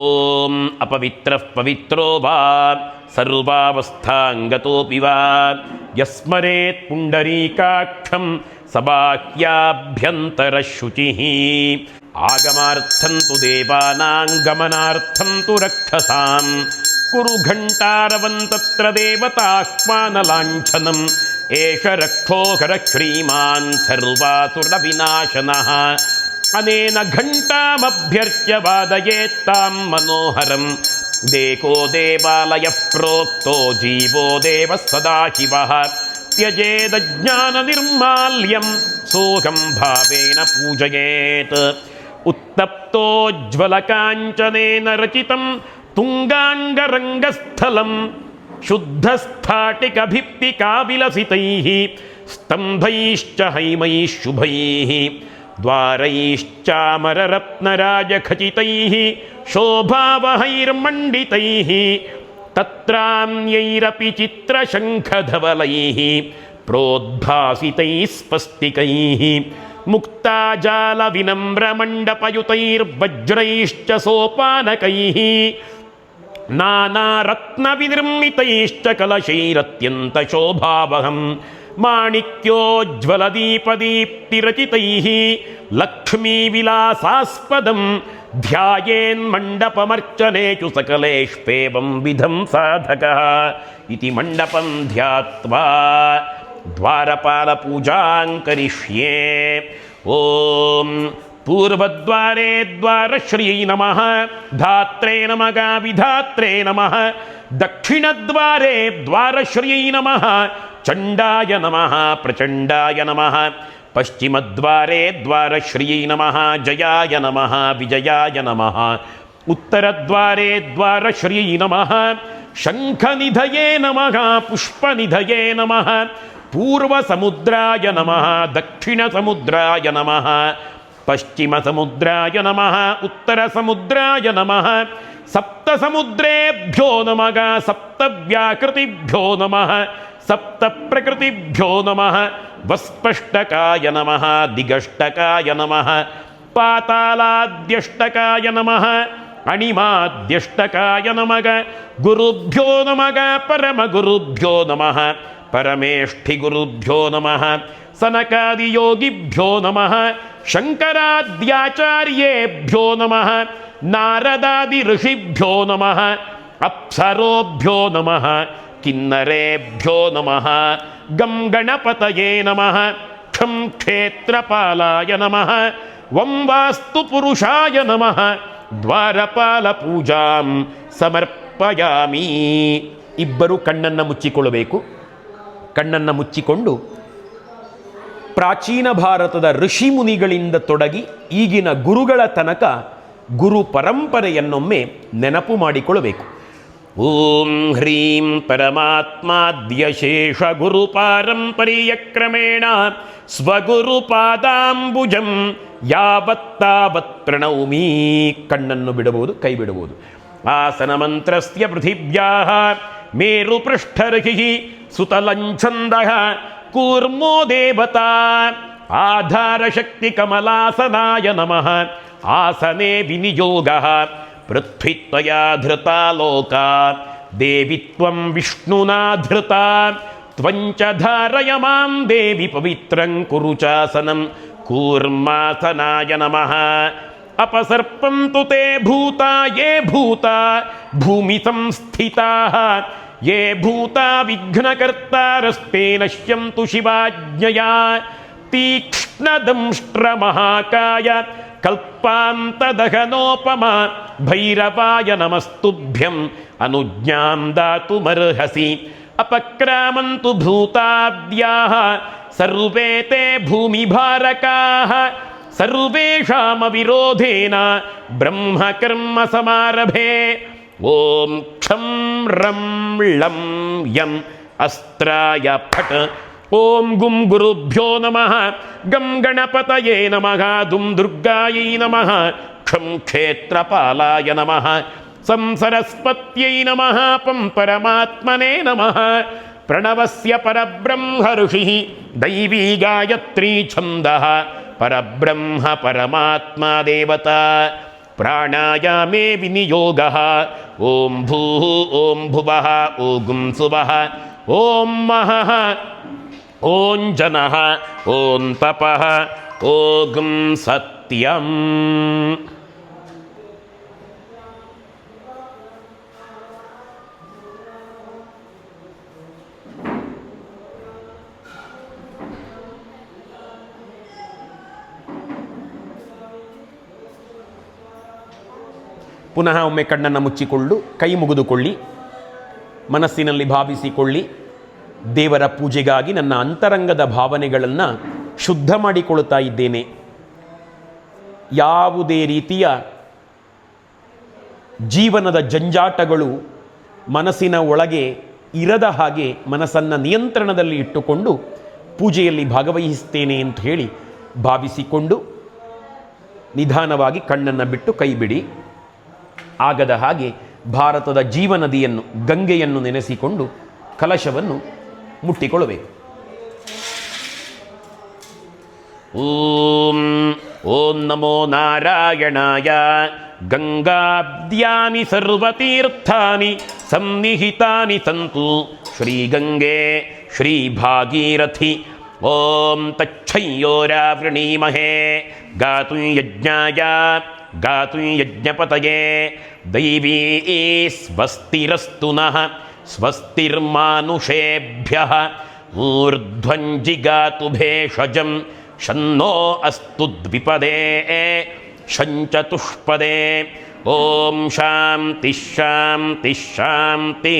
ಓಂ ಅಪವಿತ್ರಃ ಪವಿತ್ರೋ ವಾ ಸರ್ವಾವಸ್ಥಾಂಗತೋಪಿ ವಾ ಯಸ್ಮರೇತ್ ಪುಂಡರೀಕಾಕ್ಷಂ ಸಬಾಹ್ಯಾಭ್ಯಂತರ ಶುಚಿಃ ಆಗಮಾರ್ಥಂ ತು ದೇವಾನಾಂ ಗಮನಾರ್ಥಂ ತು ರಕ್ಷಸಾಂ ಕುರು ಘಂಟಾರವಂ ತತ್ರ ದೇವತಾಹ್ವಾನಲಾಂಛನಂ ಏಷ ರಕ್ಷೋಕರ ಶ್ರೀಮಾನ್ ಸರ್ವಾಸುರ ವಿನಾಶನಃ ಅನೇನ ಘಂಟಾಮಭ್ಯರ್ಚ್ಯ ವಾದಯೇತ್ತಾಂ ಮನೋಹರಂ ದೇಕೋ ದೇವಾಲಯಃ ಪ್ರೋಕ್ತೋ ಜೀವೋ ದೇವಃ ಸದಾಶಿವಃ ತ್ಯಜೇದಜ್ಞಾನ ನಿರ್ಮಾಲ್ಯಂ ಸೋಹಂ ಭಾವೇನ ಪೂಜಯೇತ್ ಉತ್ತಪ್ತೋಜ್ವಲಕಾಂಚನೇನ ರಚಿತಂ ತುಂಗಾಂಗರಂಗಸ್ಥಲಂ ಶುದ್ಧಸ್ಥಾಟಿಕಭಿತ್ತಿಕಾವಿಲಸಿತೈಃ ಸ್ತಂಭೈಶ್ಚ ಹೈಮೈಃ ಶುಭೈಃ ದ್ವಾರೈಶ್ಚಾಮರರತ್ನರಾಜಖಚಿತೈಃ ಶೋಭಾವಹೈರ್ಮಂಡಿತೈಃ ತತ್ರಾನ್ಯೈರಪಿ ಚಿತ್ರಶಂಖಧವಲೈಃ ಪ್ರೋದ್ಭಾಸಿತೈಃ ಸ್ಪಸ್ತಿಕೈಃ ಮುಕ್ತಾಜಾಲವಿನಮ್ರಮಂಡಪಯುತೈರ್ವಜ್ರೈಶ್ಚ ಸೋಪಾನಕೈಃ ನಾನಾರತ್ನವಿನಿರ್ಮಿತೈಶ್ಚ ಕಲಶೈರತ್ಯಂತಶೋಭಾವಹಂ ಮಾಣಿಕ್ಯೋಜ್ವಲದೀಪದೀಪ್ತಿರಚಿತೈಃ ಲಕ್ಷ್ಮೀವಿಲಾಸಾಸ್ಪದಂ ಧ್ಯಾಯೇನ್ಮಂಡಪಮರ್ಚನೇಚು ಸಕಲೇಷ್ವೇವಂ ವಿಧಂ ಸಾಧಕಃ ಇತಿ ಮಂಡಪಂ ಧ್ಯಾತ್ವಾ ದ್ವಾರಪಾಲಪೂಜಾಂ ಕರಿಷ್ಯೇ. ಓಂ ಪೂರ್ವದ್ವಾರೇ ದ್ವಾರಶ್ರೀ ನಮಃ ಧಾತ್ರೇ ನಮಃ ವಿಧಾತ್ರೇ ನಮಃ ದಕ್ಷಿಣದ್ವಾರೇ ದ್ವಾರಶ್ರೀ ನಮಃ ಚಂಡಾಯ ನಮಃ ಪ್ರಚಂಡಾಯ ನಮಃ ಪಶ್ಚಿಮದ್ವಾರೇ ದ್ವಾರಶ್ರೀ ನಮಃ ಜಯಾಯ ನಮಃ ವಿಜಯಾಯ ನಮಃ ಉತ್ತರದ್ವಾರೇ ದ್ವಾರಶ್ರೀ ನಮಃ ಶಂಖನಿಧಯೇ ನಮಃ ಪುಷ್ಪನಿಧಯೇ ನಮಃ ಪೂರ್ವಸಮುದ್ರಾಯ ನಮಃ ದಕ್ಷಿಣಸಮುದ್ರಾಯ ನಮಃ ಪಶ್ಚಿಮಸಮುದ್ರಾಯ ನಮಃ ಉತ್ತರಸಮುದ್ರಾಯ ನಮಃ ಸಪ್ತಸಮುದ್ರೇಭ್ಯೋ ನಮಃ ಸಪ್ತವ್ಯಾಕೃತಿಭ್ಯೋ ನಮಃ ಸಪ್ತಪ್ರಕೃತಿಭ್ಯೋ ನಮಃ ವಸ್ಪಷ್ಟಕಾಯ ನಮಃ ದಿಗಷ್ಟಕಾಯ ನಮಃ ಪಾತಾಲಾದ್ಯಷ್ಟಕಾಯ ನಮಃ ಅಣಿಮಾದ್ಯಷ್ಟಕಾಯ ನಮಃ ಗುರುಭ್ಯೋ ನಮಃ ಪರಮಗುರುಭ್ಯೋ ನಮಃ ಪರಮೇಷ್ಠಿಗುರುಭ್ಯೋ ನಮಃ ಸನಕಾದಿಯೋಗಿಭ್ಯೋ ನಮಃ ಶಂಕರಾದ್ಯಾಚಾರ್ಯೇಭ್ಯೋ ನಮಃ ನಾರದಾದಿ ಋಷಿಭ್ಯೋ ನಮಃ ಅಪ್ಸರೋಭ್ಯೋ ನಮಃ ಕಿನ್ನರೇಭ್ಯೋ ನಮಃ ಗಂ ಗಣಪತಯೇ ನಮಃ ಕ್ಷಂ ಕ್ಷೇತ್ರಪಾಲಾಯ ನಮಃ ವಂ ವಾಸ್ತು ಪುರುಷಾಯ ನಮಃ ದ್ವಾರಪಾಲ ಪೂಜಾಂ ಸಮರ್ಪಯಾಮಿ. ಇಬ್ಬರು ಕಣ್ಣನ್ನು ಮುಚ್ಚಿಕೊಳ್ಳಬೇಕು. ಕಣ್ಣನ್ನು ಮುಚ್ಚಿಕೊಂಡು ಪ್ರಾಚೀನ ಭಾರತದ ಋಷಿ ಮುನಿಗಳಿಂದ ತೊಡಗಿ ಈಗಿನ ಗುರುಗಳ ತನಕ ಗುರು ಪರಂಪರೆಯನ್ನೊಮ್ಮೆ ನೆನಪು ಮಾಡಿಕೊಳ್ಳಬೇಕು. ಓಂ ಹ್ರೀಂ ಪರಮಾತ್ಮಾದ್ಯಶೇಷ ಗುರು ಪಾರಂಪರ್ಯ ಕ್ರಮೇಣ ಸ್ವಗುರುಪಾದಾಂಬುಜಂ ಯಾವತ್ತಾವತ್ ಪ್ರಣೌಮಿ. ಕಣ್ಣನ್ನು ಬಿಡಬಹುದು, ಕೈ ಬಿಡಬಹುದು. ಆಸನ ಮಂತ್ರಸ್ಯ ಪೃಥಿವ್ಯಾಃ ಮೇರು ಪೃಷ್ಠರ್ಹಿಃ ಸುತಲಂಛಂದಃ ಕೂರ್ಮೋ ದೇವತಾ ಆಧಾರ ಶಕ್ತಿ ಕಮಲಾಸನಾಯ ನಮಃ ಆಸನೆ ವಿನಿಯೋಗಃ ಪೃಥ್ವಿತ್ವಯಾ ಧೃತಾ ಲೋಕಾ ದೇವಿ ತ್ವಂ ವಿಷ್ಣುನಾ ಧೃತಾ ತ್ವಂಚ ಧಾರಯ ಮಾಂ ದೇವಿ ಪವಿತ್ರಂ ಕುರು ಚಾಸನಂ ಕೂರ್ಮಾಸನಾಯ ನಮಃ ಅಪಸರ್ಪಂತು ತೇ ಭೂತಾ ಯೇ ಭೂತಾ ಭೂಮಿ ಸಂಸ್ಥಿತಾಃ ಯೇ ಭೂತಾ ವಿಘ್ನಕರ್ತಾರಸ್ತೆ ನಶ್ಯಂತು ಶಿವಾಜ್ಞಯಾ ತೀಕ್ಷ್ಣದಂಷ್ಟ್ರಮಹಾಕಾಯ ಕಲ್ಪಾಂತದಹನೋಪಮ ಭೈರವಾಯ ನಮಸ್ತುಭ್ಯಂ ಅನುಜ್ಞಾಂ ದಾತುಮರ್ಹಸಿ ಅಪಕ್ರಾಮಂತು ಭೂತಾದ್ಯಾಃ ಸರ್ವೇ ತೇ ಭೂಮಿಭಾರಕಾಃ ಸರ್ವೇಷಾಮವಿರೋಧೇನ ಬ್ರಹ್ಮಕರ್ಮ ಸಮಾರಭೆ. ಓಂ ಕ್ಷಂ ರಂ ಳಂ ಯಂ ಅಸ್ತ್ರಾಯ ಫಟ್. ಓಂ ಗುಂ ಗುರುಭ್ಯೋ ನಮಃ ಗಂ ಗಣಪತಯೇ ನಮಃ ದುಂ ದುರ್ಗಾಯೈ ನಮಃ ಕ್ಷಂ ಕ್ಷೇತ್ರಪಾಲಾಯ ನಮಃ ಸಂ ಸರಸ್ವತ್ಯೈ ನಮಃ ಪಂ ಪರಮಾತ್ಮನೇ ನಮಃ ಪ್ರಣವಸ್ಯ ಪರಬ್ರಹ್ಮ ಋಷಿಃ ದೈವೀ ಗಾಯತ್ರೀ ಛಂದಃ ಪರಬ್ರಹ್ಮ ಪರಮಾತ್ಮ ದೇವತಾ ಪ್ರಾಣಾಯಾಮೇ ವಿನಿಯೋಗಃ. ಓಂ ಭೂಃ ಓಂ ಭುವಃ ಓಂ ಸುವಃ ಓಂ ಮಹಃ ಓಂ ಜನಃ ಓಂ ತಪಃ ಓಂ ಸತ್ಯಂ. ಪುನಃ ಒಮ್ಮೆ ಕಣ್ಣನ್ನು ಮುಚ್ಚಿಕೊಂಡು ಕೈ ಮುಗಿದುಕೊಳ್ಳಿ, ಮನಸ್ಸಿನಲ್ಲಿ ಭಾವಿಸಿಕೊಳ್ಳಿ, ದೇವರ ಪೂಜೆಗಾಗಿ ನನ್ನ ಅಂತರಂಗದ ಭಾವನೆಗಳನ್ನು ಶುದ್ಧ ಮಾಡಿಕೊಳ್ಳುತ್ತಾ ಇದ್ದೇನೆ. ಯಾವುದೇ ರೀತಿಯ ಜೀವನದ ಜಂಜಾಟಗಳು ಮನಸ್ಸಿನ ಒಳಗೆ ಇರದ ಹಾಗೆ ಮನಸ್ಸನ್ನು ನಿಯಂತ್ರಣದಲ್ಲಿ ಇಟ್ಟುಕೊಂಡು ಪೂಜೆಯಲ್ಲಿ ಭಾಗವಹಿಸ್ತೇನೆ ಅಂತ ಹೇಳಿ ಭಾವಿಸಿಕೊಂಡು ನಿಧಾನವಾಗಿ ಕಣ್ಣನ್ನು ಬಿಟ್ಟು ಕೈ ಬಿಡಿ. ಆಗದ ಹಾಗೆ ಭಾರತದ ಜೀವನದಿಯನ್ನು ಗಂಗೆಯನ್ನು ನೆನೆಸಿಕೊಂಡು ಕಲಶವನ್ನು ಮುಟ್ಟಿಕೊಳ್ಳಬೇಕು. ಓಂ ಓಂ ನಮೋ ನಾರಾಯಣಾಯ. ಗಂಗಾಬ್ದ್ಯಾನಿ ಸರ್ವತೀರ್ಥಾನಿ ಸನ್ನಿಹಿತಾನಿ ಸಂತು ಶ್ರೀಗಂಗೆ ಶ್ರೀಭಾಗೀರಥಿ. ಓಂ ತಚ್ಛಯ್ಯೋರಾವೃಣೀಮಹೇ ಗಾತುಂ ಯಜ್ಞಾಯ ಗಾತುಂ ಯಜ್ಞಪತಯೇ. ದೈವೀ ಸ್ವಸ್ತಿರಸ್ತು ನಃ ಸ್ವಸ್ತಿರ್ಮಾನುಷೇಭ್ಯಃ. ಊರ್ಧ್ವಂ ಜಿಗಾತು ಭೇಷಜಂ ಶನ್ನೋ ಅಸ್ತು ದ್ವಿಪದೇ ಶಂಚತುಷ್ಪದೇ. ಓಂ ಶಾಂತಿ ಶಾಂತಿ ಶಾಂತಿ.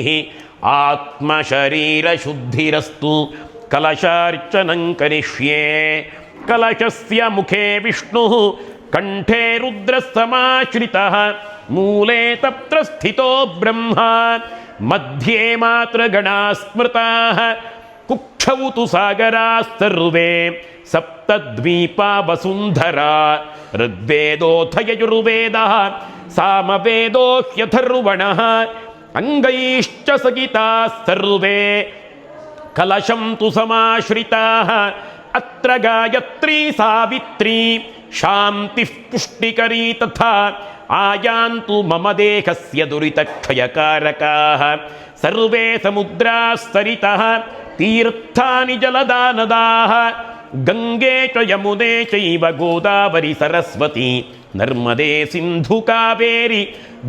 ಆತ್ಮಶರೀರಶುದ್ಧಿರಸ್ತು. ಕಲಶಾರ್ಚನಂ ಕರಿಷ್ಯೇ. ಕಲಶಸ್ಯ ಮುಖೇ ವಿಷ್ಣುಃ ಕಂಠೇ ರುದ್ರಸಮಾಶ್ರಿತಃ. ಮೂಲೆ ತತ್ರ ಸ್ಥಿತೋ ಬ್ರಹ್ಮ ಮಧ್ಯೆ ಮಾತೃಗಣಾ ಸ್ಮೃತಾಃ. ಕುಕ್ಷೌ ತು ಸಾಗರಾಃ ಸರ್ವೇ ಸಪ್ತದ್ವೀಪಾ ವಸುಂಧರಾ. ಋಗ್ವೇದೋऽಥ ಯಜುರ್ವೇದಃ ಸಾಮವೇದೋ ಹ್ಯಥರ್ವಣಃ. ಅಂಗೈಶ್ಚ ಸಹಿತಾಃ ಸರ್ವೇ ಕಲಶಂ ತು ಸಮಾಶ್ರಿತಾಃ. ಅತ್ರ ಗಾಯತ್ರಿ ಸಾವಿತ್ರಿ ಶಾಂತಿ ಪುಷ್ಟಿಕರೀ ತಥಾ. ಆಯಾಂತು ಮಮ ದೇಹಸ್ಯ ದುರಿತಕ್ಷಯಕಾರಕಾಃ. ಸರ್ವೇ ಸಮುದ್ರಾಃ ಸರಿತಃ ತೀರ್ಥಾನಿ ಜಲದಾನದಾಃ. ಗಂಗೆ ಚ ಯಮುನೆ ಚೈವ ಗೋದಾವರಿ ಸರಸ್ವತಿ ನರ್ಮದೆ ಸಿಂಧು ಕಾವೇರಿ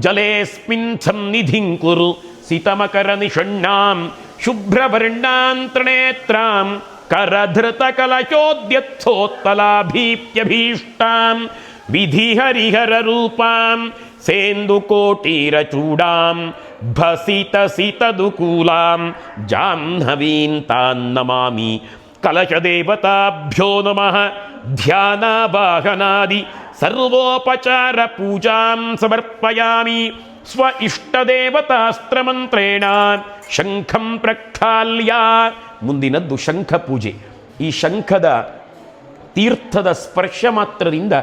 ಜಲೇಸ್ಮಿನ್ ಸನ್ನಿಧಿಂ ಕುರು. ಸಿತಮಕರ ನಿಷಣ್ಣಾಂ ಶುಭ್ರವರ್ಣಾಂ ತ್ರಿನೇತ್ರಾಂ ಕರಧೃತ ಕಲಶೋದ್ಯತ್ಸೋತ್ತಲಾಭೀಪ್ಯಭೀಷ್ಟಾಂ. ವಿಧಿಹರಿಹರ ರೂಪಾಂ ಸೇಂದುಕೋಟೀರಚೂಡಾಂ ಭಸಿತಸಿತದುಕೂಲಾಂ. ಜಾಹ್ನವೀಂ ತಾನ್ ನಮಾಮಿ. ಕಲಶದೇವತಾಭ್ಯೋ ನಮಃ. ಧ್ಯಾನಾವಾಹನಾದಿ ಸರ್ವೋಪಚಾರ ಪೂಜಾಂ ಸಮರ್ಪಯಾಮಿ. ಸ್ವ ಇಷ್ಟದೇವತಾಸ್ತ್ರಮಂತ್ರೇಣ ಶಂಖಂ ಪ್ರಕ್ಷಾಲ್ಯ. ಮುಂದಿನದ್ದು ಶಂಖ ಪೂಜೆ. ಈ ಶಂಖದ ತೀರ್ಥದ ಸ್ಪರ್ಶ ಮಾತ್ರದಿಂದ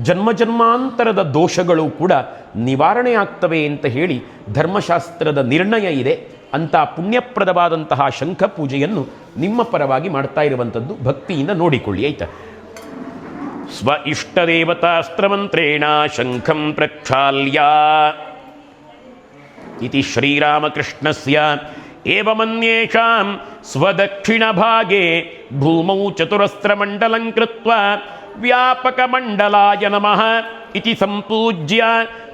ಜನ್ಮಜನ್ಮಾಂತರದ ದೋಷಗಳು ಕೂಡ ನಿವಾರಣೆ ಆಗ್ತವೆ ಅಂತ ಹೇಳಿ ಧರ್ಮಶಾಸ್ತ್ರದ ನಿರ್ಣಯ ಇದೆ. ಅಂಥ ಪುಣ್ಯಪ್ರದವಾದಂತಹ ಶಂಖ ಪೂಜೆಯನ್ನು ನಿಮ್ಮ ಪರವಾಗಿ ಮಾಡ್ತಾ ಇರುವಂಥದ್ದು ಭಕ್ತಿಯಿಂದ ನೋಡಿಕೊಳ್ಳಿ, ಆಯ್ತಾ. ಸ್ವ ಇಷ್ಟದೇವತಾಸ್ತ್ರಮಂತ್ರೇಣ ಶಂಖಂ ಪ್ರಕ್ಷಾಲ್ಯ. ಇತಿ ಶ್ರೀರಾಮಕೃಷ್ಣಸ್ಯ ಏವಮನ್ಯೇಷಾಂ ಸ್ವದಕ್ಷಿಣಭಾಗೆ ಭೂಮೌ ಚತುರಸ್ರಮಂಡಲಂ ಕೃತ್ವಾ ವ್ಯಾಪಕಮಂಡಲಾಯ ನಮಃ ಇತಿ ಸಂಪೂಜ್ಯ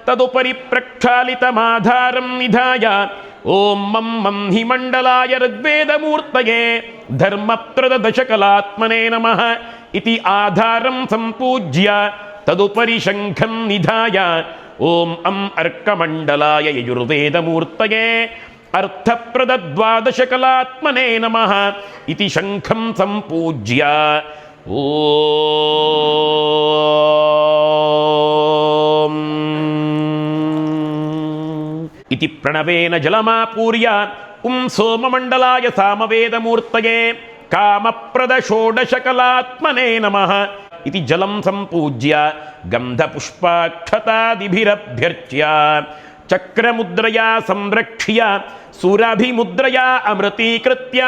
ತದುಪರಿ ಪ್ರಕ್ಷಾಲಿತಮಾಧಾರಂ ನಿಧಾಯ. ಓಂ ಮಂ ಮಂ ಹಿ ಮಂಡಲಾಯ ಋಗ್ವೇದಮೂರ್ತಯೇ ಧರ್ಮಪ್ರದ ದಶಕಲಾತ್ಮನೇ ನಮಃ ಇತಿ ಆಧಾರಂ ಸಂಪೂಜ್ಯ ತದುಪರಿ ಶಂಖಂ ನಿಧಾಯ. ಓಂ ಅಂ ಅರ್ಕಮಂಡಲಾಯ ಯಜುರ್ವೇದಮೂರ್ತಯೇ ಅರ್ಥಪ್ರದ ದ್ವಾದಶಕಲಾತ್ಮನೇ ನಮಃ ಇತಿ ಶಂಖಂ ಸಂಪೂಜ್ಯ. ಓಂ ಇತಿ ಪ್ರಣವೇನ ಜಲಮಾಪೂರ್ಯ ಸೋಮಮಂಡಲಾಯ ಸಾಮವೇದಮೂರ್ತಯೇ ಕಾಮಪ್ರದ ಷೋಡಶಕಲಾತ್ಮನೇ ನಮಃ ಇತಿ ಜಲಂ ಸಂಪೂಜ್ಯ ಗಂಧಪುಷ್ಪಾಕ್ಷತಾದಿಭಿರಭ್ಯರ್ಚ್ಯ ಚಕ್ರಮುದ್ರಯಾ ಸಂರಕ್ಷ್ಯ ಸುರಭಿಮುದ್ರಯಾ ಅಮೃತೀಕೃತ್ಯ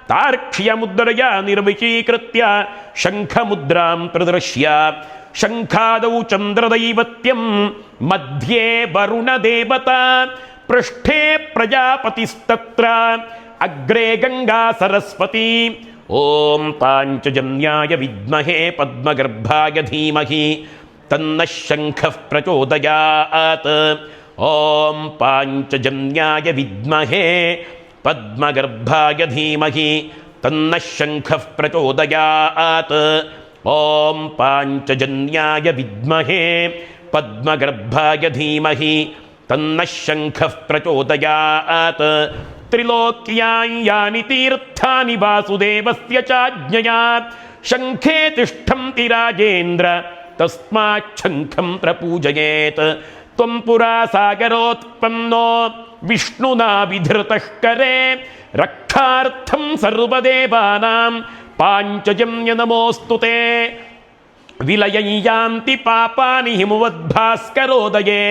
ತಾರ್ಕ್ಷ್ಯಮುದ್ರಯಾ ನಿರ್ವಿಶೀಕೃತ್ಯ ಶಂಖಮುದ್ರಾಂ ಪ್ರದೃಶ್ಯ ಶಂಖಾದೌ ಚಂದ್ರದೈವತ್ಯಂ ಮಧ್ಯೆ ವರುಣದೇವತಾ ಪೃಷ್ಠೇ ಪ್ರಜಾಪತಿಸ್ತತ್ರ ಅಗ್ರೇ ಗಂಗಾ ಸರಸ್ವತಿ. ಓಂ ಪಾಂಚಜನ್ಯಾಯ ವಿದ್ಮಹೇ ಪದ್ಮಗರ್ಭಾಯ ಧೀಮಹಿ ತನ್ನಃ ಶಂಖಃ ಪ್ರಚೋದಯಾತ್. ಓಂ ಪಾಂಚಜನ್ಯಾಯ ವಿದ್ಮಹೇ ಪದ್ಮಗರ್ಭಾಯ ಧೀಮಹಿ ತನ್ನಃ ಶಂಖಃ ಪ್ರಚೋದಯಾತ್. ಓಂ ಪಾಂಚಜನ್ಯಾಯ ವಿದ್ಮಹೇ ಪದ್ಮಗರ್ಭಾಯ ಧೀಮಹಿ ತನ್ನಃ ಶಂಖಃ ಪ್ರಚೋದಯಾತ್. ತ್ರಿಲೋಕ್ಯಾಂ ಯಾನಿ ತೀರ್ಥಾನಿ ವಾಸುದೇವಸ್ಯ ಚಾಜ್ಞಯಾ ಶಂಖೇ ತಿಷ್ಠಂತಿ ರಾಜೇಂದ್ರ ತಸ್ಮಾತ್ ಶಂಖಂ ಪ್ರಪೂಜಯೇತ್. ತ್ವಂ ಪುರಾ ಸಾಗರೋತ್ಪನ್ನೋ ವಿಷ್ಣುನಾ ವಿಧೃತಃ ಕರೆ ರಕ್ಷಾರ್ಥಂ ಸರ್ವದೇವಾನಾಂ ಪಾಂಚಜನ್ಯ ನಮೋಸ್ತುತೆ. ವಿಲಯೈಯಾಂತಿ ಪಾಪಾನಿ ಹಿಮವದ್ಭಾಸ್ಕರೋದಯೇ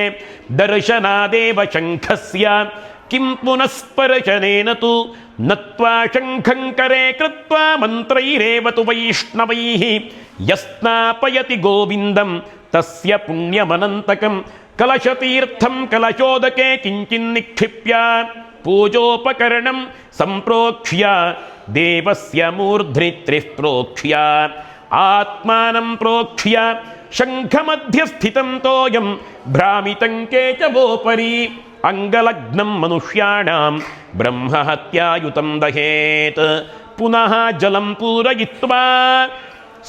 ದರ್ಶನಾದೇವ ಶಂಖಸ್ಯ ಕಿಂ ಪುನಃಸ್ಪರ್ಶನೇನ ತು ನತ್ವಾ ಶಂಖಂ ಕರೆ ಕೃತ್ವಾ ಮಂತ್ರೈರೇವ ತು ವೈಷ್ಣವೈಃ ಯಸ್ನಾಪಯತಿ ಗೋವಿಂದಂ ತಸ್ಯ ಪುಣ್ಯಮನಂತಕಂ. ಕಲಶತೀರ್ಥಂ ಕಲಶೋದಕೆ ಕಿಂಚಿನ್ನಿಕ್ಷಿಪ್ಯ ಪೂಜೋಪಕರಣಂ ಸಂಪ್ರೋಕ್ಷ್ಯ ದೇವಸ್ಯ ಮೂರ್ಧ್ನಿ ತ್ರಿಃ ಪ್ರೋಕ್ಷ್ಯ ಆತ್ಮಾನಂ ಪ್ರೋಕ್ಷ್ಯ ಶಂಖಮಧ್ಯಸ್ಥಿತಂ ತೋಯಂ ಭ್ರಾಮಿತಂ ಕೇಚವೋಪರಿ ಅಂಗಲಗ್ನಂ ಮನುಷ್ಯಾಣಾಂ ಬ್ರಹ್ಮಹತ್ಯಾಯುತಂ ದಹೇತ್. ಪುನಃ ಜಲಂ ಪೂರಯಿತ್ವಾ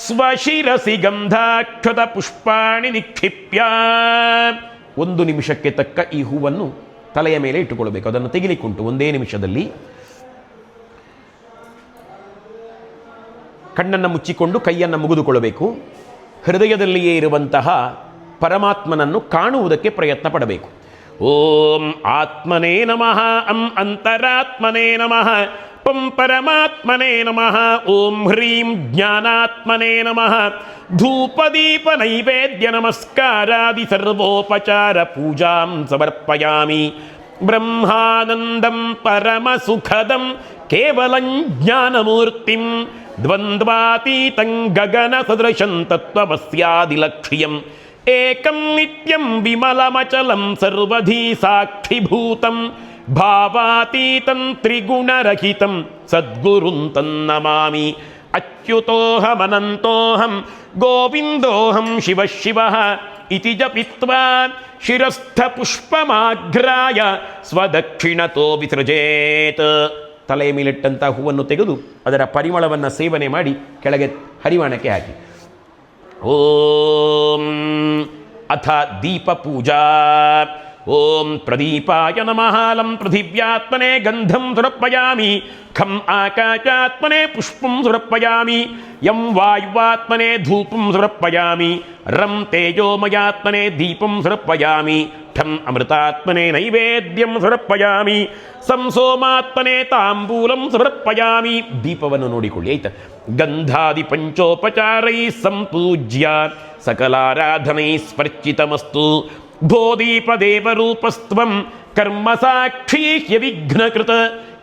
ಸ್ವಶಿರಸಿ ಗಂಧಾಕ್ಷತ ಪುಷ್ಪಾಣಿ ನಿಕ್ಷಿಪ್ಯ. 1 ನಿಮಿಷಕ್ಕೆ ತಕ್ಕ ಈ ಹೂವನ್ನು ತಲೆಯ ಮೇಲೆ ಇಟ್ಟುಕೊಳ್ಬೇಕು. ಅದನ್ನು ತೆಗಿಲಿಕ್ಕುಂಟು. 1 ನಿಮಿಷದಲ್ಲಿ ಕಣ್ಣನ್ನು ಮುಚ್ಚಿಕೊಂಡು ಕೈಯನ್ನು ಮುಗಿದುಕೊಳ್ಳಬೇಕು. ಹೃದಯದಲ್ಲಿಯೇ ಇರುವಂತಹ ಪರಮಾತ್ಮನನ್ನು ಕಾಣುವುದಕ್ಕೆ ಪ್ರಯತ್ನ ಪಡಬೇಕು. ಓಂ ಆತ್ಮನೇ ನಮಃ ಅಂ ಅಂತರಾತ್ಮನೇ ನಮಃ ಪಂ ಪರಮಾತ್ಮನೇ ನಮಃ ಓಂ ಹ್ರೀಂ ಜ್ಞಾನಾತ್ಮನೇ ನಮಃ ಧೂಪದೀಪ ನೈವೇದ್ಯ ನಮಸ್ಕಾರಾದಿ ಸರ್ವೋಪಚಾರ ಪೂಜಾಂ ಸಮರ್ಪಯಾಮಿ. ಬ್ರಹ್ಮಾನಂದಂ ಪರಮಸುಖದಂ ಕೇವಲಂ ಜ್ಞಾನಮೂರ್ತಿಂ ದ್ವಂದ್ವಾತೀತಂ ಗಗನ ಸದೃಶಂ ತತ್ವಮಸ್ಯಾದಿಲಕ್ಷ್ಯಂ ಏಕಂ ನಿತ್ಯಂ ವಿಮಲಮಚಲಂ ಸರ್ವಧಿ ಸಾಕ್ಷಿಭೂತಂ ಭಾವಾತೀತಂ ತ್ರಿಗುಣರಹಿತಂ ಸದ್ಗುರುಂ ತನ್ನಮಾಮಿ. ಅಚ್ಯುತೋಹಮನಂತೋಹಂ ಗೋವಿಂದೋಹಂ ಶಿವ ಶಿವಃ ಇತಿ ಜಪಿತ್ವಾ ಶಿರಸ್ಥ ಪುಷ್ಪಮಾಘ್ರಾಯ ಸ್ವದಕ್ಷಿಣತೋ ವಿಸೃಜೇತ್. ತಲೆಯ ಮೇಲಿಟ್ಟಂಥ ಹೂವನ್ನು ತೆಗೆದು ಅದರ ಪರಿಮಳವನ್ನು ಸೇವನೆ ಮಾಡಿ ಕೆಳಗೆ ಹರಿವಾಣಕ್ಕೆ ಹಾಕಿ. ಓಂ ಅಥ ದೀಪ ಪೂಜಾ. ಓಂ ಪ್ರದೀಪಾಯ ನಮಃ ಲಂ ಪೃಥಿವ್ಯಾತ್ಮನೆ ಗಂಧಂ ಸಮರ್ಪಯಾಮಿ. ಖಂ ಆಕಾಶಾತ್ಮನೆ ಪುಷ್ಪಂ ಸಮರ್ಪಯಾಮಿ. ಯಂ ವಾಯುವಾತ್ಮನೆ ಧೂಪಂ ಸಮರ್ಪಯಾಮಿ. ರಂ ತೇಜೋಮಯಾತ್ಮನೆ ದೀಪಂ ಸಮರ್ಪಯಾಮಿ. ಠಂ ಅಮೃತಾತ್ಮನೆ ನೈವೇದ್ಯಂ ಸಮರ್ಪಯಾಮಿ. ಸಂಸೋಮಾತ್ಮನೆ ತಾಂಬೂಲಂ ಸಮರ್ಪಯಾಮಿ. ದೀಪವನ್ನು ನೋಡಿಕೊಳ್ಳಿ ಆಯ್ತಾ. ಗಂಧಾದಿ ಪಂಚೋಪಚಾರೈ ಸಂಪೂಜ್ಯ ಸಕಲಾರಾಧನೈ ಸ್ಪರ್ಚಿತಮಸ್ತು. ಭೋದೀಪ ದೇವರೂಪಸ್ತ್ವಂ ಕರ್ಮ ಸಾಕ್ಷೀ ಹ್ಯವಿಘ್ನಕೃತ.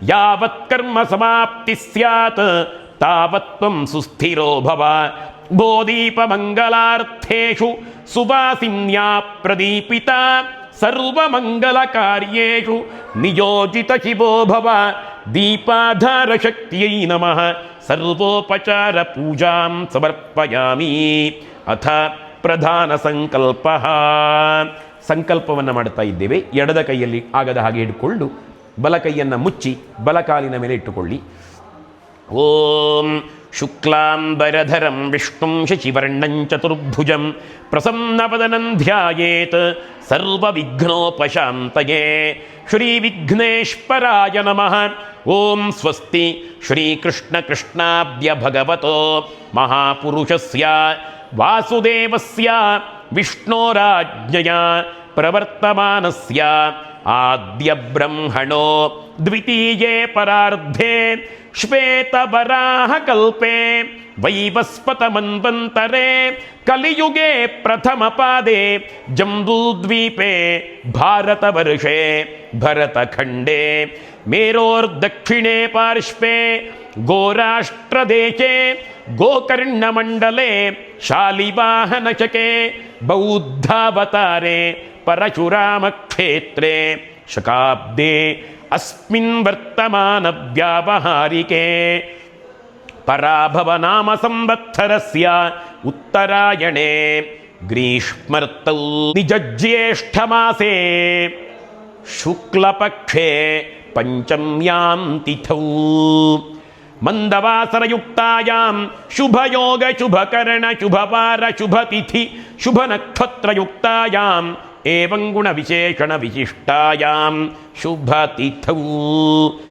ಯಾವತ್ ಕರ್ಮ ಸಮಾಪ್ತಿ ಸ್ಯಾತ್ ತಾವತ್ ತ್ವಂ ಸುಸ್ಥಿರೋ ಭವ. ಭೋದೀಪ ಮಂಗಲಾರ್ಥೇಷು ಸುವಾಸಿನ್ಯಾ ಪ್ರದೀಪಿತ. ಸರ್ವಮಂಗಲ ಕಾರ್ಯೇಷು ನಿಯೋಜಿತ ಶಿವೋ ಭವ. ದೀಪಾಧಾರ ಶಕ್ತಿಯೈ ನಮಃ ಸರ್ವೋಪಚಾರ ಪೂಜಾಂ ಸಮರ್ಪಯಾಮಿ. ಅಥ ಪ್ರಧಾನ ಸಂಕಲ್ಪ. ಸಂಕಲ್ಪವನ್ನು ಮಾಡ್ತಾ ಇದ್ದೇವೆ. ಎಡದ ಕೈಯಲ್ಲಿ ಆಗದ ಹಾಗೆ ಹಿಡ್ಕೊಂಡು ಬಲ ಕೈಯನ್ನು ಮುಚ್ಚಿ ಬಲಕಾಲಿನ ಮೇಲೆ ಇಟ್ಟುಕೊಳ್ಳಿ. ಓಂ ಶುಕ್ಲಾಂಬರಧರಂ ವಿಷ್ಣುಂ ಶಶಿವರ್ಣಂ ಚತುರ್ಭುಜಂ ಪ್ರಸನ್ನವದನಂ ಧ್ಯಾಯೇತ್ ಸರ್ವವಿಘ್ನೋಪಶಾಂತಯೇ. ಶ್ರೀವಿಘ್ನೇಶ್ವರಾಯ ನಮಃ. ಓಂ ಸ್ವಸ್ತಿ ಶ್ರೀಕೃಷ್ಣ ಕೃಷ್ಣಾಭ್ಯ ಭಗವತೋ ಮಹಾಪುರುಷಸ್ಯ ವಾಸುದೇವಸ್ಯ ವಿಷ್ಣೋರಾಜ್ಞಯಾ ಪ್ರವರ್ತಮಾನಸ್ಯ ಆದ್ಯ ಬ್ರಹ್ಮಣೋ ದ್ವಿತೀಯೇ ಪರಾರ್ಧೆ ಶ್ವೇತವರಾಹ ಕಲ್ಪೆ ವೈವಸ್ವತ ಮನ್ವಂತರೆ ಕಲಿಯುಗೆ ಪ್ರಥಮ ಪಾದೆ ಜಂಬೂದ್ವೀಪೆ ಭಾರತವರ್ಷೆ ಭರತಖಂಡೇ ಮೇರೋರ್ದಕ್ಷಿಣೆ ಪಾರ್ಶ್ವೆ ಗೋರಾಷ್ಟ್ರದೇಶೆ ಗೋಕರ್ಣಮಂಡಲೆ ಶಾಲಿವಾಹನಶಕೆ ಬೌದ್ಧಾವತಾರೆ ಪರಶುರಾಮಕ್ಷೇತ್ರೇ ಶಕಾಬ್ದೆ ಅಸ್ಮಿನ್ ವರ್ತಮಾನ ವ್ಯಾವಹಾರಿಕೆ ಪರಾಭವನಾಮ ಸಂವತ್ಸರಸ್ಯ ಉತ್ತರಾಯಣೆ ಗ್ರೀಷ್ಮರ್ತೌ ನಿಜಜ್ಯೇಷ್ಠಮಾಸೆ ಶುಕ್ಲಪಕ್ಷೆ ಪಂಚಮ್ಯಾಂ ತಿಥೌ ಮಂದವಾಸರಯುಕ್ತಾಯಾಂ ಶುಭಯೋಗ ಶುಭಕರಣ ಶುಭವಾರ ಶುಭತಿಥಿ ಶುಭನಕ್ಷತ್ರಯುಕ್ತಾಯಾಂ ಏವಂ ಗುಣವಿಶೇಷಣ ವಿಶಿಷ್ಟಾಯಾಂ ಶುಭತಿಥೌ